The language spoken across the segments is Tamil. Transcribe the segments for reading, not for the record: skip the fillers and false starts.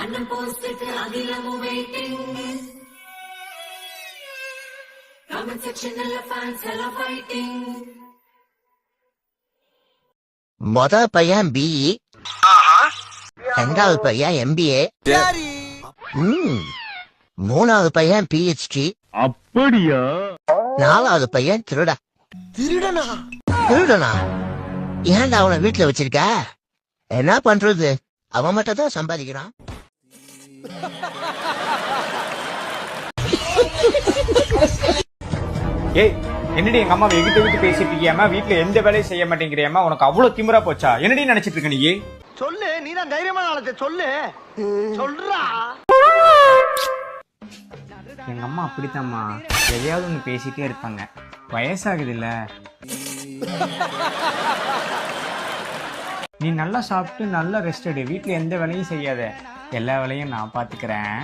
அண்ணன் போஸ்டுக்கு அகிலமும் வெயிட்டிங். கமெண்ட் செக்ஷன்ல ஃபேன்ஸ் எல்லாம் ஃபைட்டிங். மொத பையன் பிஇ, ரெண்டாவது பையன் எம்பிஏ, மூணாவது பையன் பிஹெச்டி. அப்படியா? நாலாவது பையன் திருடா. திருடனா? திருடனா? ஏன்டா அவனை வீட்டுல வச்சிருக்க? என்ன பண்றது, அவன் மட்டும் தான் சம்பாதிக்கிறான். ஏய், என்னடி எங்க அம்மா எகிட்டு பேசிட்டு இருக்கியாமா? வீட்டுல எந்த வேலையும் செய்ய மாட்டேங்கிறியாமா? உனக்கு அவ்வளவு திமிரா போச்சா? என்னடி நினைச்சிட்டு இருக்க நீ? சொல்லு, நீதான் தைரியமான ஆளத்தை சொல்லு. சொல்றா. எங்க அம்மா அப்படித்தாம்மா, எதையாவது ஒண்ணு பேசிட்டே இருப்பாங்க. வயசாகுது இல்ல. நீ நல்லா சாப்பிட்டு நல்லா ரெஸ்ட் எடு. வீட்டுல எந்த வேலையும் செய்யாத. எல்லா வேலையும் நான் பாத்துக்கிறேன்.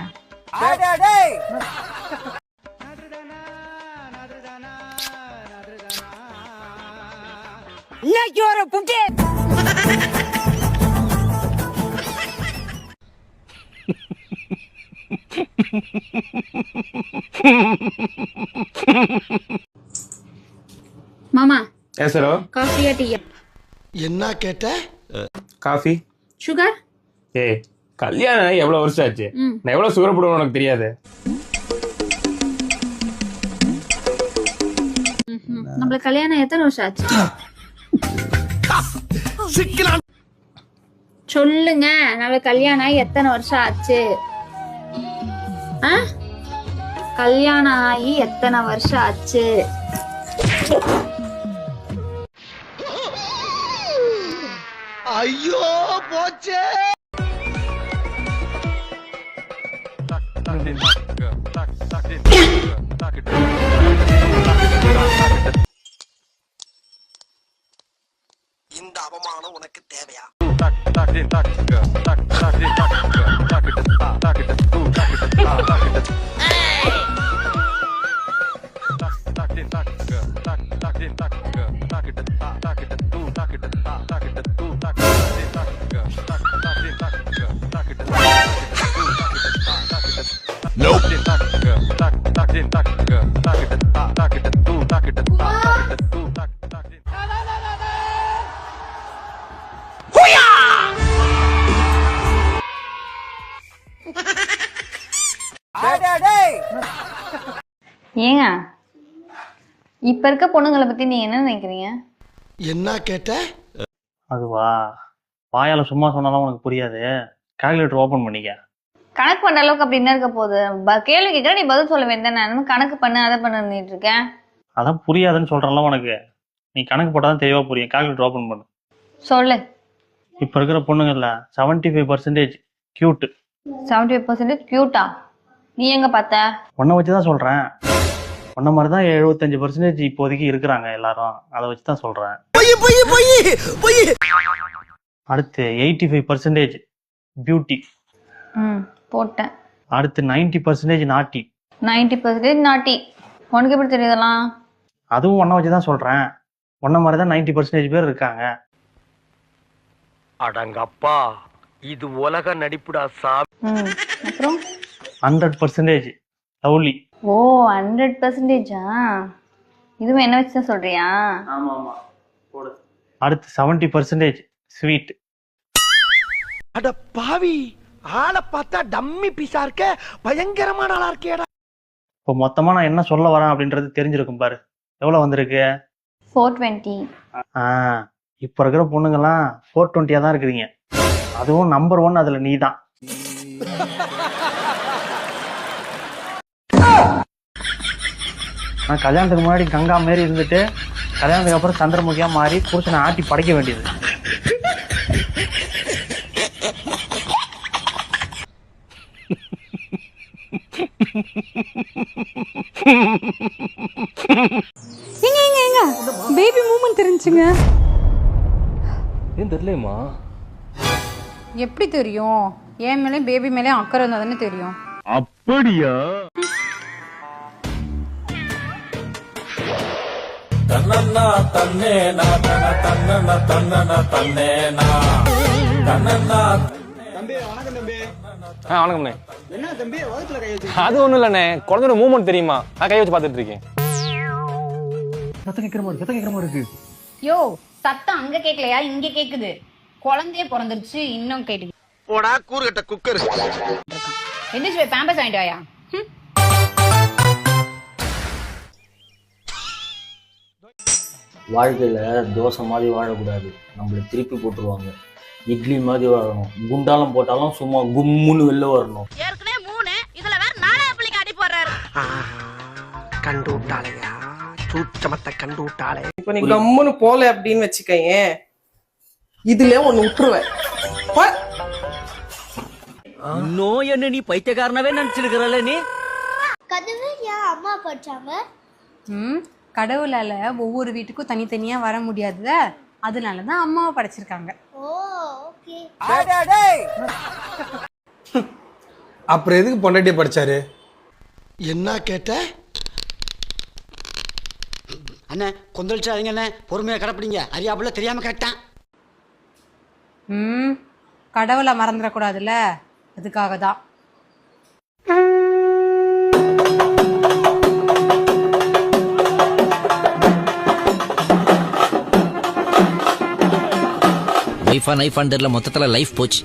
மாமா, எஸ் ஹலோ. காஃபியா டீயா? என்ன கேட்ட? காஃபி. சுகர்? ஏய், கல்யாணம் எவ்வளவு வருஷம் ஆச்சு? நான் எவ்வளவு சுகர் போடுவேன் உனக்கு தெரியாது. நம்மளுக்கு கல்யாணம் எத்தனை வருஷம் ஆச்சு? சொல்லுங்க, நம்மளுக்கு கல்யாணம் எத்தனை வருஷம் ஆச்சு? கல்யாணம் ஆகி எத்தனை வருஷம் ஆச்சு? ஐயோ போச்சே. இந்த அவமானம் உனக்கு தேவையா? ஏங்க, இப்ப இருக்க பொண்ணுங்களை பத்தி நீங்க என்ன நினைக்கிறீங்க? என்ன கேட்ட? அதுவா, வாயால சும்மா சொன்னாலும் உனக்கு புரியாது. கால்குலேட்டர் ஓபன் பண்ணிக்க. கணக்கு பண்ற அளவுக்கு அப்படி என்ன இருக்க போகுது? கேள்வி கேட்கற, நீ பதில் சொல்ல வேண்டாம். நான் கணக்கு பண்ணு, அதை பண்ணிட்டு இருக்கேன். அதான் புரியாதுன்னு சொல்றேன்ல உனக்கு. நீ கணக்கு போட்டாதான் தெளிவா புரியும். கால்குலேட்டர் ஓபன் பண்ணு. சொல்லு. இப்ப இருக்கிற பொண்ணுங்கள்ல 75% கியூட். 75% கியூட்டா? நீ எங்க பார்த்த? உன்னை வச்சுதான் சொல்றேன். உன்ன மாதிரிதான் 75% இப்போதைக்கு இருக்கிறாங்க எல்லாரும். அதை வச்சுதான் சொல்றேன். அடுத்து 85% பியூட்டி. போட்டேன். அடுத்து 90% நாட்டி. 90% நாட்டி. உனக்கு எப்படி தெரியுதெல்லாம்? அதுவும் உன்னை வச்சுதான் சொல்றேன். உன்ன மாதிரிதான் 90% பேர் இருக்காங்க. அடங்கப்பா, இது உலக நடிப்புடா சாமி. அப்புறம் 100% லவ்லி. ஓ, 100%? இதுவும் என்ன வச்சுதான் சொல்றியா? ஆமா ஆமா. அடுத்து 70% ஸ்வீட். அட பாவி, ஆளை பார்த்தா டம்மி பீஸா இருக்க, பயங்கரமான ஆளா இருக்கேடா. இப்போ மொத்தமா நான் என்ன சொல்ல வரேன் அப்படின்றது தெரிஞ்சிருக்கும் பாரு. எவ்வளவு வந்திருக்கு? 420. இப்ப இருக்கிற பொண்ணுங்கெல்லாம் 420 தான் இருக்கிறீங்க. அதுவும் நம்பர் 1 அதுல நீ தான். நான் கல்யாணத்துக்கு முன்னாடி கங்கா மாரி இருந்துட்டு கல்யாணத்துக்கு அப்புறம் சந்திரமுகியா மாறி புருஷனை ஆட்டி படைக்க வேண்டியது. பேபி மூமெண்ட் தெரிஞ்சுங்க. ஏன் தெரியலமா? எப்படி தெரியும்? என் மேலே பேபி மேலே அக்கறை இருந்தா தானே தெரியும். அப்படியா? தன்னன்னா தன்னேனா தன்னன்னா தன்னன்னா தன்னேனா தன்னன்னா. தம்பி வணக்கம். தம்பி வணக்கம்ண்ணே. அது ஒண்ணும் இல்லண்ணே, குழந்தையோட மூவ்மெண்ட் தெரியுமா, நான் கை வச்சு பாத்துட்டு இருக்கேன். யோ சத்தம் அங்க கேக்கலையா, இங்க கேக்குது. குழந்தைய பிறந்துருச்சு இன்னும் கேட்டு. போடா கூறுகட்ட குக்கர். எந்திரிச்சு போய் பேம்பஸ் வாங்கிட்டு வாயா. வாழ்க்கையில தோசை மாதிரி வாழக்கூடாது, நம்மள திருப்பி போட்டுருவாங்க. இட்லி மாதிரி வாழணும், குண்டாலம் போட்டாலும் சும்மா கும்முன்னு வெளில வரணும். ஏற்கனவே 3 இதுல வேற 4வது புள்ளிக்கு அடி போடுறாரு. கண்டு விட்டாளையா, சூச்சமத்தை கண்டு விட்டாளே. இப்ப நீ கம்முன்னு போல அப்படின்னு வச்சுக்கேன், இதுல ஒண்ணு விட்டுருவேன். நோய் என்ன நீ பைத்தியக்காரனவே நினைச்சிருக்கிறல்ல நீ. கதவு ஏன் அம்மா படிச்சாங்க? கடவுளால ஒவ்வொரு வீட்டுக்கும் தனித்தனியா வர முடியாதுல, அதனாலதான் அம்மாவை படைச்சிருக்காங்க. ஓ ஓகே. அப்புறம் எதுக்கு பொண்டாட்டி படிச்சாரு? என்ன கேட்ட? அண்ணே கொந்தளிச்சாதீங்க அண்ணே, பொறுமையா கடப்பிடிங்க, அறியாப்புல தெரியாம கேட்டான். கடவுளை மறந்துடக்கூடாதுல்ல, அதுக்காக தான். வைஃபா நைஃபான் தெரியல, மொத்தத்துல லைஃப் போச்சு.